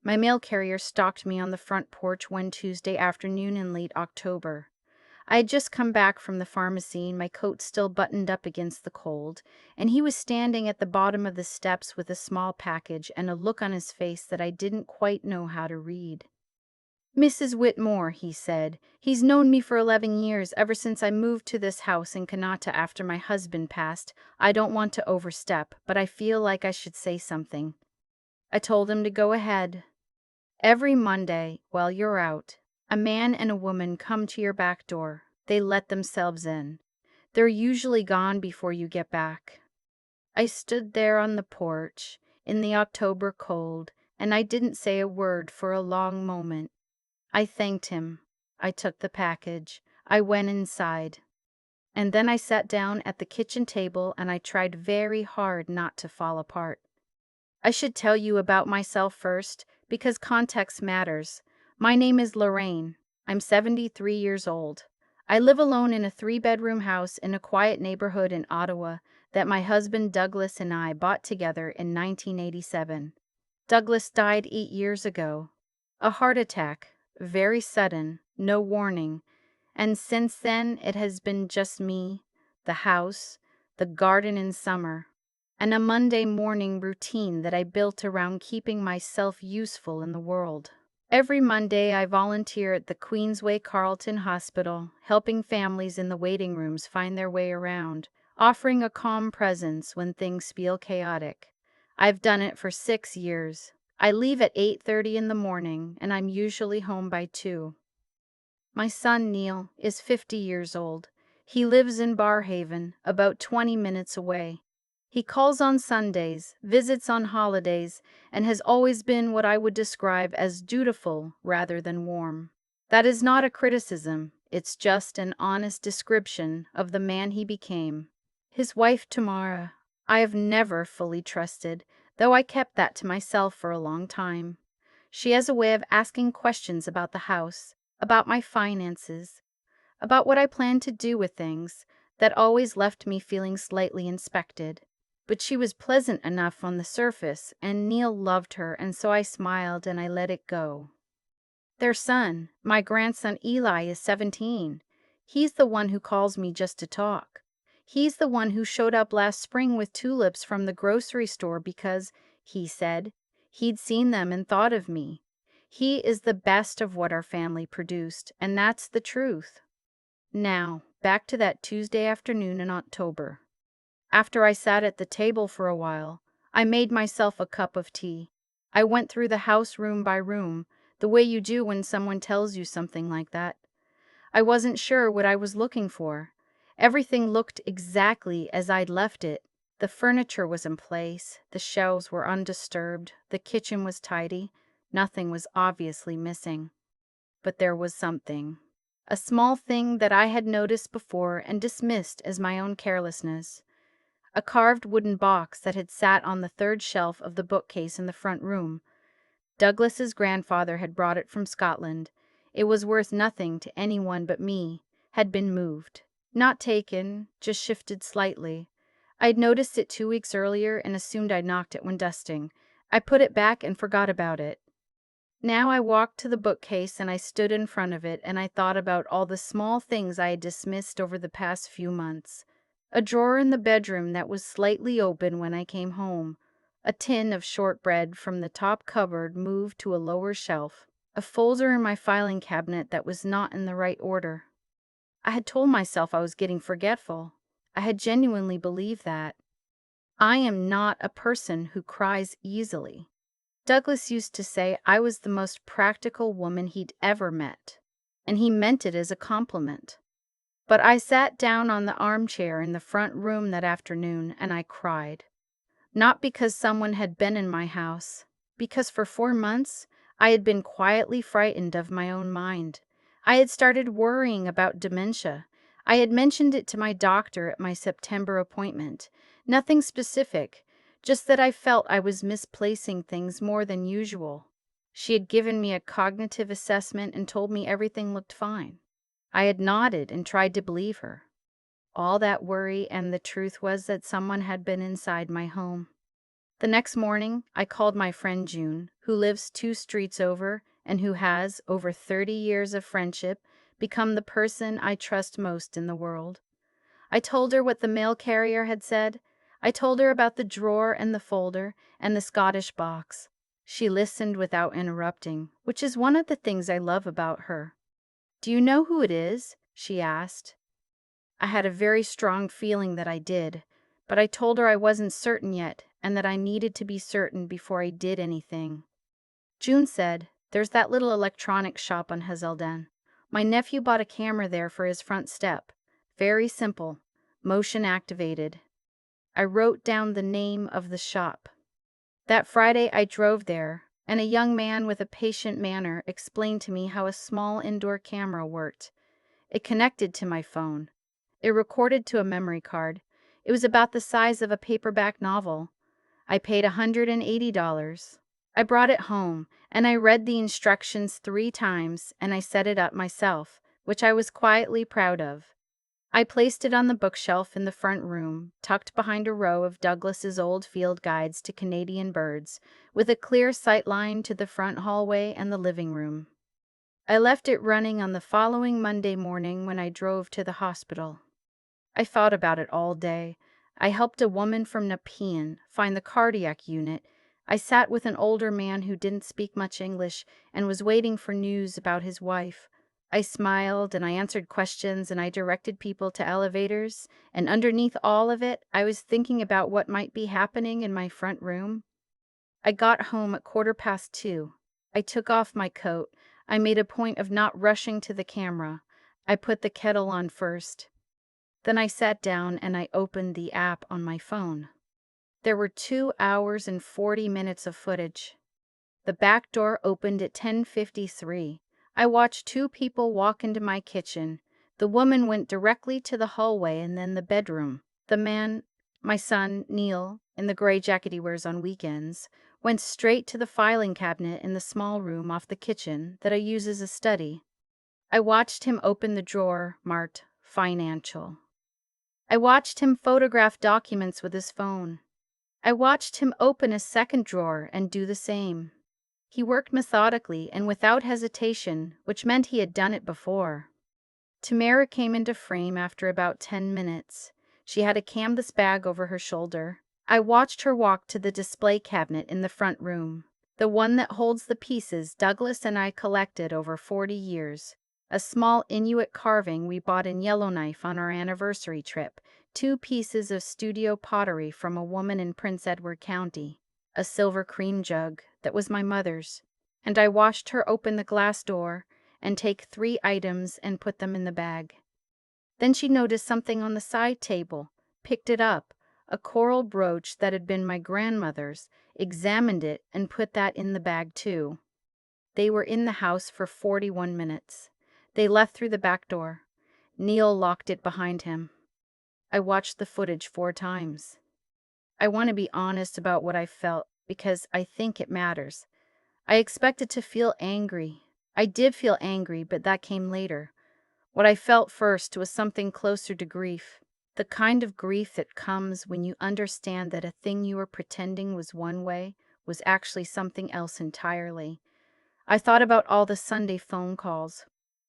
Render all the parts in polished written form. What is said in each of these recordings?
My mail carrier stalked me on the front porch one Tuesday afternoon in late October. I had just come back from the pharmacy, my coat still buttoned up against the cold, and he was standing at the bottom of the steps with a small package and a look on his face that I didn't quite know how to read. "Mrs. Whitmore," he said. "He's known me for 11 years, ever since I moved to this house in Kanata after my husband passed. I don't want to overstep, but I feel like I should say something." I told him to go ahead. "Every Monday, while you're out, a man and a woman come to your back door. They let themselves in. They're usually gone before you get back." I stood there on the porch, in the October cold, and I didn't say a word for a long moment. I thanked him. I took the package. I went inside. And then I sat down at the kitchen table and I tried very hard not to fall apart. I should tell you about myself first, because context matters. My name is Lorraine. I'm 73 years old. I live alone in a 3-bedroom house in a quiet neighborhood in Ottawa that my husband Douglas and I bought together in 1987. Douglas died 8 years ago. A heart attack, very sudden, no warning. And since then, it has been just me, the house, the garden in summer, and a Monday morning routine that I built around keeping myself useful in the world. Every Monday, I volunteer at the Queensway Carleton Hospital, helping families in the waiting rooms find their way around, offering a calm presence when things feel chaotic. I've done it for 6 years. I leave at 8:30 in the morning, and I'm usually home by 2. My son, Neil, is 50 years old. He lives in Barrhaven, about 20 minutes away. He calls on Sundays, visits on holidays, and has always been what I would describe as dutiful rather than warm. That is not a criticism, it's just an honest description of the man he became. His wife, Tamara, I have never fully trusted, though I kept that to myself for a long time. She has a way of asking questions about the house, about my finances, about what I plan to do with things, that always left me feeling slightly inspected. But she was pleasant enough on the surface, and Neil loved her, and so I smiled and I let it go. Their son, my grandson Eli, is 17. He's the one who calls me just to talk. He's the one who showed up last spring with tulips from the grocery store because, he said, he'd seen them and thought of me. He is the best of what our family produced, and that's the truth. Now, back to that Tuesday afternoon in October. After I sat at the table for a while, I made myself a cup of tea. I went through the house room by room, the way you do when someone tells you something like that. I wasn't sure what I was looking for. Everything looked exactly as I'd left it. The furniture was in place, the shelves were undisturbed, the kitchen was tidy, nothing was obviously missing. But there was something. A small thing that I had noticed before and dismissed as my own carelessness. A carved wooden box that had sat on the third shelf of the bookcase in the front room. Douglas's grandfather had brought it from Scotland. It was worth nothing to anyone but me, had been moved. Not taken, just shifted slightly. I'd noticed it 2 weeks earlier and assumed I'd knocked it when dusting. I put it back and forgot about it. Now I walked to the bookcase and I stood in front of it and I thought about all the small things I had dismissed over the past few months. A drawer in the bedroom that was slightly open when I came home. A tin of shortbread from the top cupboard moved to a lower shelf. A folder in my filing cabinet that was not in the right order. I had told myself I was getting forgetful. I had genuinely believed that. I am not a person who cries easily. Douglas used to say I was the most practical woman he'd ever met, and he meant it as a compliment. But I sat down on the armchair in the front room that afternoon and I cried. Not because someone had been in my house, because for 4 months I had been quietly frightened of my own mind. I had started worrying about dementia. I had mentioned it to my doctor at my September appointment. Nothing specific, just that I felt I was misplacing things more than usual. She had given me a cognitive assessment and told me everything looked fine. I had nodded and tried to believe her. All that worry, and the truth was that someone had been inside my home. The next morning, I called my friend June, who lives 2 streets over and who has, over 30 years of friendship, become the person I trust most in the world. I told her what the mail carrier had said. I told her about the drawer and the folder and the Scottish box. She listened without interrupting, which is one of the things I love about her. "Do you know who it is?" she asked. I had a very strong feeling that I did, but I told her I wasn't certain yet and that I needed to be certain before I did anything. June said, "There's that little electronics shop on Hazelden. My nephew bought a camera there for his front step. Very simple, motion activated." I wrote down the name of the shop. That Friday I drove there, and a young man with a patient manner explained to me how a small indoor camera worked. It connected to my phone. It recorded to a memory card. It was about the size of a paperback novel. I paid $180. I brought it home, and I read the instructions 3 times, and I set it up myself, which I was quietly proud of. I placed it on the bookshelf in the front room, tucked behind a row of Douglas's old field guides to Canadian birds, with a clear sight line to the front hallway and the living room. I left it running on the following Monday morning when I drove to the hospital. I thought about it all day. I helped a woman from Nepean find the cardiac unit. I sat with an older man who didn't speak much English and was waiting for news about his wife. I smiled and I answered questions and I directed people to elevators, and underneath all of it, I was thinking about what might be happening in my front room. I got home at 2:15. I took off my coat. I made a point of not rushing to the camera. I put the kettle on first. Then I sat down and I opened the app on my phone. There were 2 hours and 40 minutes of footage. The back door opened at 10:53. I watched 2 people walk into my kitchen. The woman went directly to the hallway and then the bedroom. The man, my son, Neil, in the gray jacket he wears on weekends, went straight to the filing cabinet in the small room off the kitchen that I use as a study. I watched him open the drawer marked "Financial." I watched him photograph documents with his phone. I watched him open a second drawer and do the same. He worked methodically and without hesitation, which meant he had done it before. Tamara came into frame after about 10 minutes. She had a canvas bag over her shoulder. I watched her walk to the display cabinet in the front room, the one that holds the pieces Douglas and I collected over 40 years. A small Inuit carving we bought in Yellowknife on our anniversary trip, 2 pieces of studio pottery from a woman in Prince Edward County, a silver cream jug that was my mother's, and I watched her open the glass door and take 3 items and put them in the bag. Then she noticed something on the side table, picked it up, a coral brooch that had been my grandmother's, examined it and put that in the bag too. They were in the house for 41 minutes. They left through the back door. Neil locked it behind him. I watched the footage 4 times. I want to be honest about what I felt because I think it matters. I expected to feel angry. I did feel angry, but that came later. What I felt first was something closer to grief. The kind of grief that comes when you understand that a thing you were pretending was one way was actually something else entirely. I thought about all the Sunday phone calls,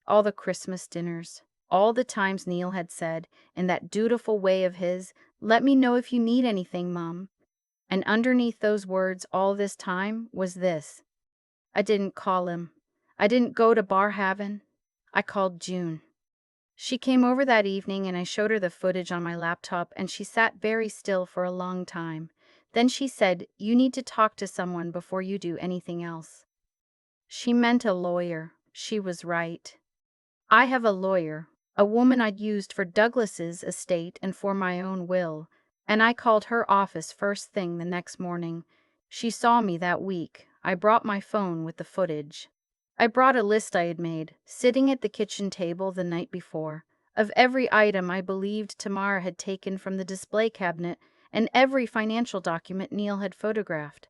all the Christmas dinners, all the times Neil had said, in that dutiful way of his, "Let me know if you need anything, Mom." And underneath those words all this time was this: I didn't call him. I didn't go to Barhaven. I called June. She came over that evening and I showed her the footage on my laptop and she sat very still for a long time. Then she said, "You need to talk to someone before you do anything else." She meant a lawyer. She was right. I have a lawyer, a woman I'd used for Douglas's estate and for my own will, and I called her office first thing the next morning. She saw me that week. I brought my phone with the footage. I brought a list I had made, sitting at the kitchen table the night before, of every item I believed Tamara had taken from the display cabinet and every financial document Neil had photographed.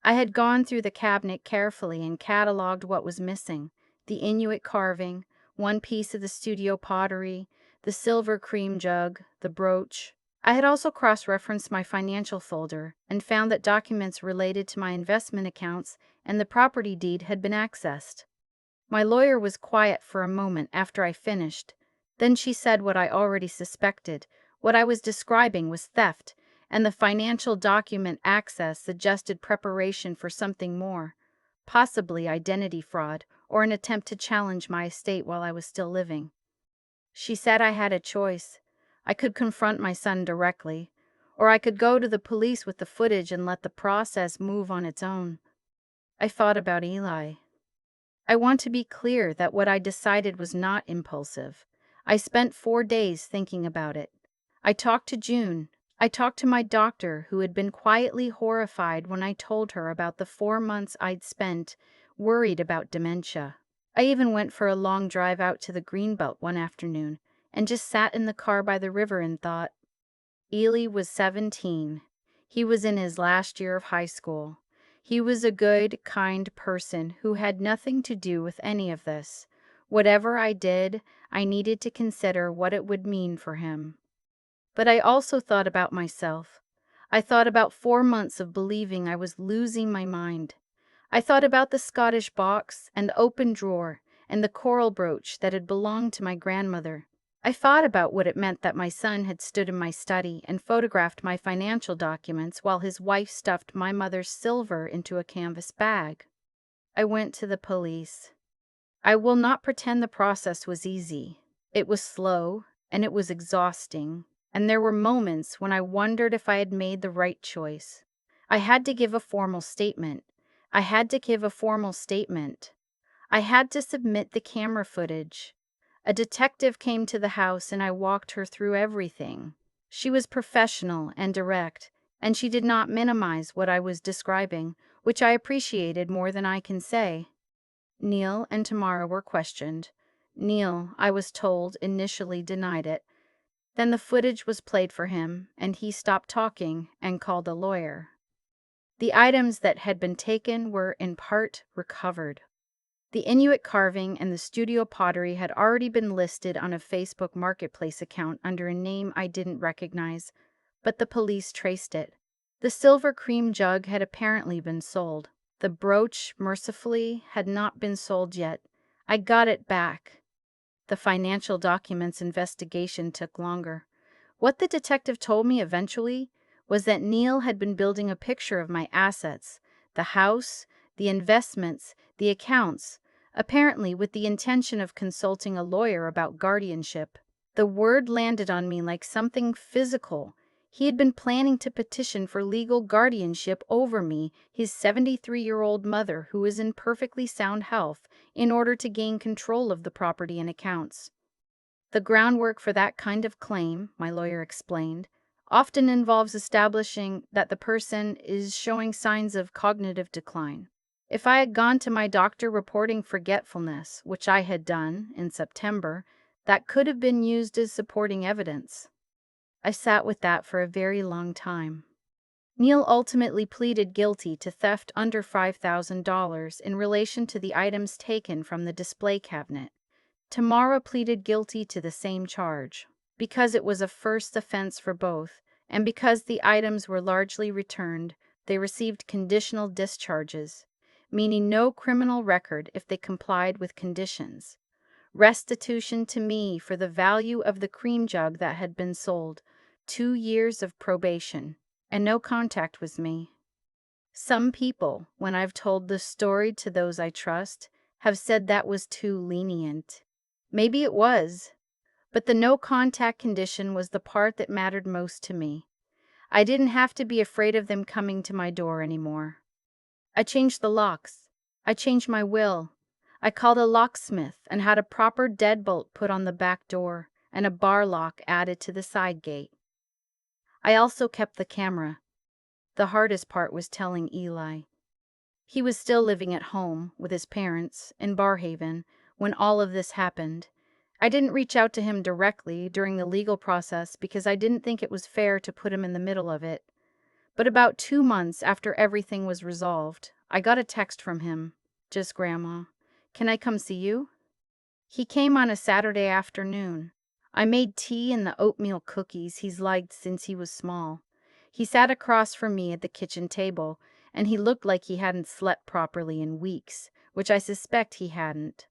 I had gone through the cabinet carefully and cataloged what was missing: the Inuit carving, 1 piece of the studio pottery, the silver cream jug, the brooch. I had also cross-referenced my financial folder and found that documents related to my investment accounts and the property deed had been accessed. My lawyer was quiet for a moment after I finished. Then she said what I already suspected. What I was describing was theft, and the financial document access suggested preparation for something more, possibly identity fraud or an attempt to challenge my estate while I was still living. She said I had a choice. I could confront my son directly, or I could go to the police with the footage and let the process move on its own. I thought about Eli. I want to be clear that what I decided was not impulsive. I spent 4 days thinking about it. I talked to June. I talked to my doctor, who had been quietly horrified when I told her about the 4 months I'd spent worried about dementia. I even went for a long drive out to the Greenbelt one afternoon and just sat in the car by the river and thought. Ely was 17. He was in his last year of high school. He was a good, kind person who had nothing to do with any of this. Whatever I did, I needed to consider what it would mean for him. But I also thought about myself. I thought about 4 months of believing I was losing my mind. I thought about the Scottish box and the open drawer and the coral brooch that had belonged to my grandmother. I thought about what it meant that my son had stood in my study and photographed my financial documents while his wife stuffed my mother's silver into a canvas bag. I went to the police. I will not pretend the process was easy. It was slow, and it was exhausting, and there were moments when I wondered if I had made the right choice. I had to give a formal statement. I had to give a formal statement. I had to submit the camera footage. A detective came to the house and I walked her through everything. She was professional and direct, and she did not minimize what I was describing, which I appreciated more than I can say. Neil and Tamara were questioned. Neil, I was told, initially denied it. Then the footage was played for him, and he stopped talking and called a lawyer. The items that had been taken were in part recovered. The Inuit carving and the studio pottery had already been listed on a Facebook Marketplace account under a name I didn't recognize, but the police traced it. The silver cream jug had apparently been sold. The brooch, mercifully, had not been sold yet. I got it back. The financial documents investigation took longer. What the detective told me eventually was that Neil had been building a picture of my assets, the house, the investments, the accounts, apparently with the intention of consulting a lawyer about guardianship. The word landed on me like something physical. He had been planning to petition for legal guardianship over me, his 73-year-old mother who is in perfectly sound health, in order to gain control of the property and accounts. The groundwork for that kind of claim, my lawyer explained, often involves establishing that the person is showing signs of cognitive decline. If I had gone to my doctor reporting forgetfulness, which I had done in September, that could have been used as supporting evidence. I sat with that for a very long time. Neil ultimately pleaded guilty to theft under $5,000 in relation to the items taken from the display cabinet. Tamara pleaded guilty to the same charge. Because it was a first offense for both, and because the items were largely returned, they received conditional discharges, meaning no criminal record if they complied with conditions. Restitution to me for the value of the cream jug that had been sold, 2 years of probation, and no contact with me. Some people, when I've told the story to those I trust, have said that was too lenient. Maybe it was, but the no contact condition was the part that mattered most to me. I didn't have to be afraid of them coming to my door anymore. I changed the locks. I changed my will. I called a locksmith and had a proper deadbolt put on the back door and a bar lock added to the side gate. I also kept the camera. The hardest part was telling Eli. He was still living at home with his parents in Barhaven when all of this happened. I didn't reach out to him directly during the legal process because I didn't think it was fair to put him in the middle of it. But about 2 months after everything was resolved, I got a text from him. Just Grandma. Can I come see you? He came on a Saturday afternoon. I made tea and the oatmeal cookies he's liked since he was small. He sat across from me at the kitchen table, and he looked like he hadn't slept properly in weeks, which I suspect he hadn't.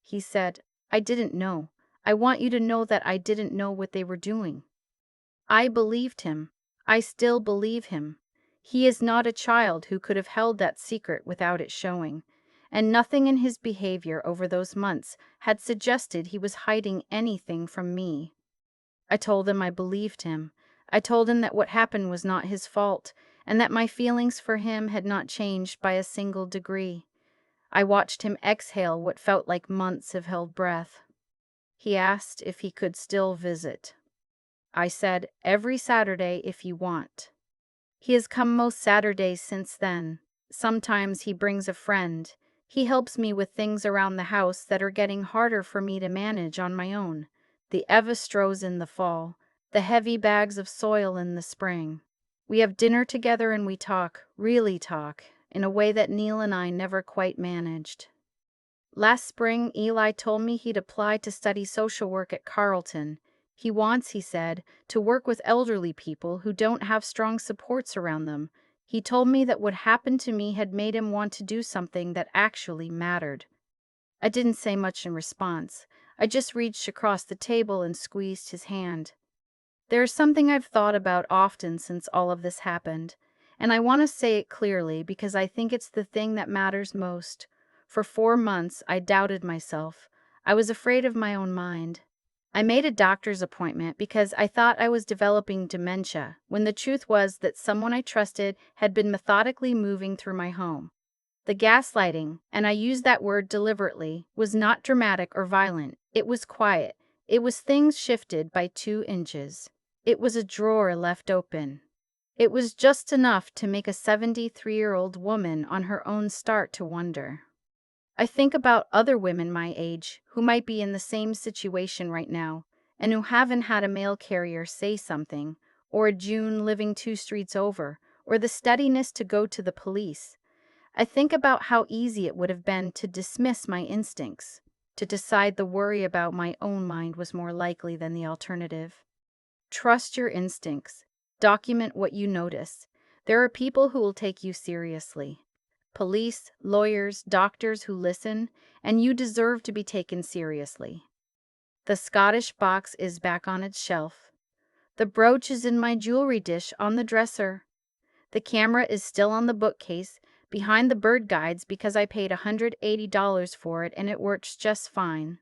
He said, "I didn't know. I want you to know that I didn't know what they were doing." I believed him. I still believe him. He is not a child who could have held that secret without it showing, and nothing in his behavior over those months had suggested he was hiding anything from me. I told him I believed him. I told him that what happened was not his fault, and that my feelings for him had not changed by a single degree. I watched him exhale what felt like months of held breath. He asked if he could still visit. I said, "Every Saturday if you want." He has come most Saturdays since then. Sometimes he brings a friend. He helps me with things around the house that are getting harder for me to manage on my own. The Evastros in the fall, the heavy bags of soil in the spring. We have dinner together and we talk, really talk, in a way that Neil and I never quite managed. Last spring, Eli told me he'd applied to study social work at Carleton. He wants, he said, to work with elderly people who don't have strong supports around them. He told me that what happened to me had made him want to do something that actually mattered. I didn't say much in response. I just reached across the table and squeezed his hand. There is something I've thought about often since all of this happened, and I want to say it clearly because I think it's the thing that matters most. For 4 months, I doubted myself. I was afraid of my own mind. I made a doctor's appointment because I thought I was developing dementia, when the truth was that someone I trusted had been methodically moving through my home. The gaslighting, and I use that word deliberately, was not dramatic or violent. It was quiet. It was things shifted by 2 inches. It was a drawer left open. It was just enough to make a 73-year-old woman on her own start to wonder. I think about other women my age who might be in the same situation right now and who haven't had a mail carrier say something, or a June living 2 streets over, or the steadiness to go to the police. I think about how easy it would have been to dismiss my instincts, to decide the worry about my own mind was more likely than the alternative. Trust your instincts. Document what you notice. There are people who will take you seriously. Police, lawyers, doctors who listen, and you deserve to be taken seriously. The Scottish box is back on its shelf. The brooch is in my jewelry dish on the dresser. The camera is still on the bookcase behind the bird guides because I paid $180 for it and it works just fine.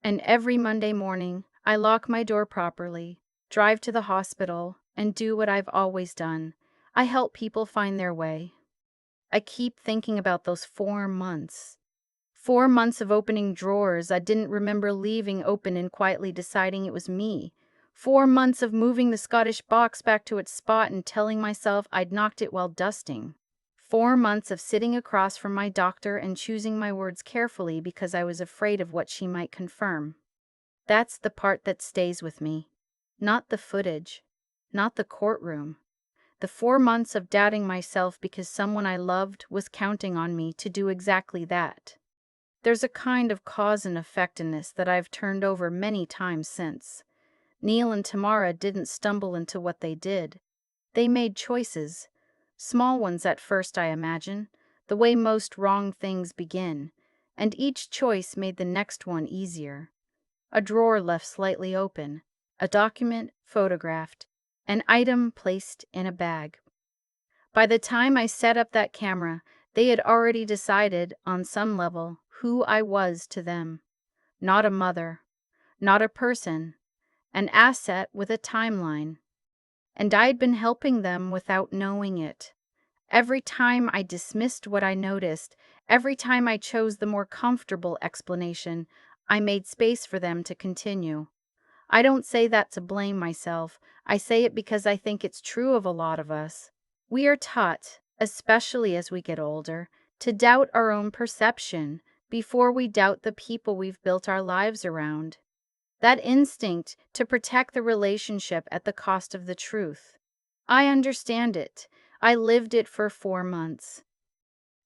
And every Monday morning, I lock my door properly, drive to the hospital, and do what I've always done. I help people find their way. I keep thinking about those 4 months. 4 months of opening drawers I didn't remember leaving open and quietly deciding it was me. 4 months of moving the Scottish box back to its spot and telling myself I'd knocked it while dusting. 4 months of sitting across from my doctor and choosing my words carefully because I was afraid of what she might confirm. That's the part that stays with me. Not the footage. Not the courtroom. The 4 months of doubting myself because someone I loved was counting on me to do exactly that. There's a kind of cause and effect in this that I've turned over many times since. Neil and Tamara didn't stumble into what they did. They made choices. Small ones at first, I imagine, the way most wrong things begin, and each choice made the next one easier. A drawer left slightly open, a document photographed, an item placed in a bag. By the time I set up that camera, they had already decided, on some level, who I was to them. Not a mother, not a person, an asset with a timeline. And I'd been helping them without knowing it. Every time I dismissed what I noticed, every time I chose the more comfortable explanation, I made space for them to continue. I don't say that to blame myself. I say it because I think it's true of a lot of us. We are taught, especially as we get older, to doubt our own perception before we doubt the people we've built our lives around. That instinct to protect the relationship at the cost of the truth. I understand it. I lived it for 4 months.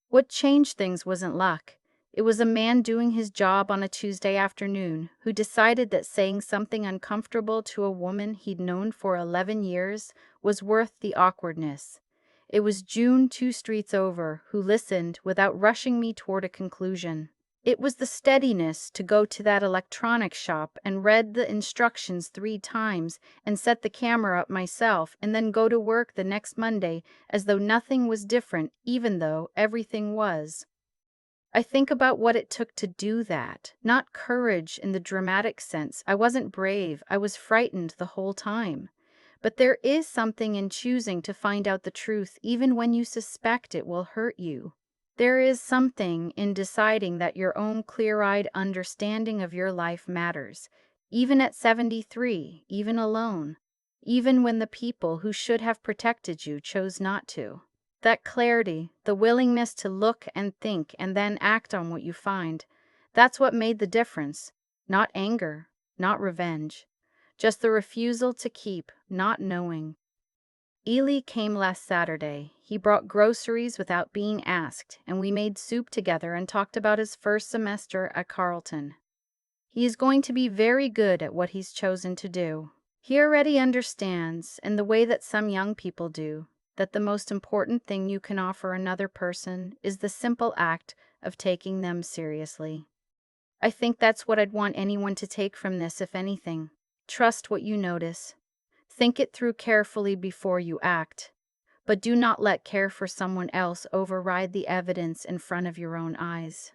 What changed things wasn't luck. It was a man doing his job on a Tuesday afternoon who decided that saying something uncomfortable to a woman he'd known for 11 years was worth the awkwardness. It was June 2 streets over who listened without rushing me toward a conclusion. It was the steadiness to go to that electronics shop and read the instructions 3 times and set the camera up myself and then go to work the next Monday as though nothing was different, even though everything was. I think about what it took to do that. Not courage in the dramatic sense. I wasn't brave. I was frightened the whole time. But there is something in choosing to find out the truth even when you suspect it will hurt you. There is something in deciding that your own clear-eyed understanding of your life matters, even at 73, even alone, even when the people who should have protected you chose not to. That clarity, the willingness to look and think and then act on what you find, that's what made the difference. Not anger, not revenge, just the refusal to keep not knowing. Ely came last Saturday. He brought groceries without being asked, and we made soup together and talked about his first semester at Carleton. He is going to be very good at what he's chosen to do. He already understands, in the way that some young people do, that the most important thing you can offer another person is the simple act of taking them seriously. I think that's what I'd want anyone to take from this, if anything. Trust what you notice. Think it through carefully before you act, but do not let care for someone else override the evidence in front of your own eyes.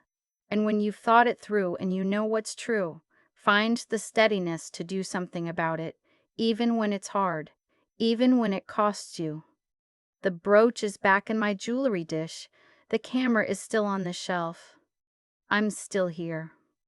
And when you've thought it through and you know what's true, find the steadiness to do something about it, even when it's hard, even when it costs you. The brooch is back in my jewelry dish. The camera is still on the shelf. I'm still here.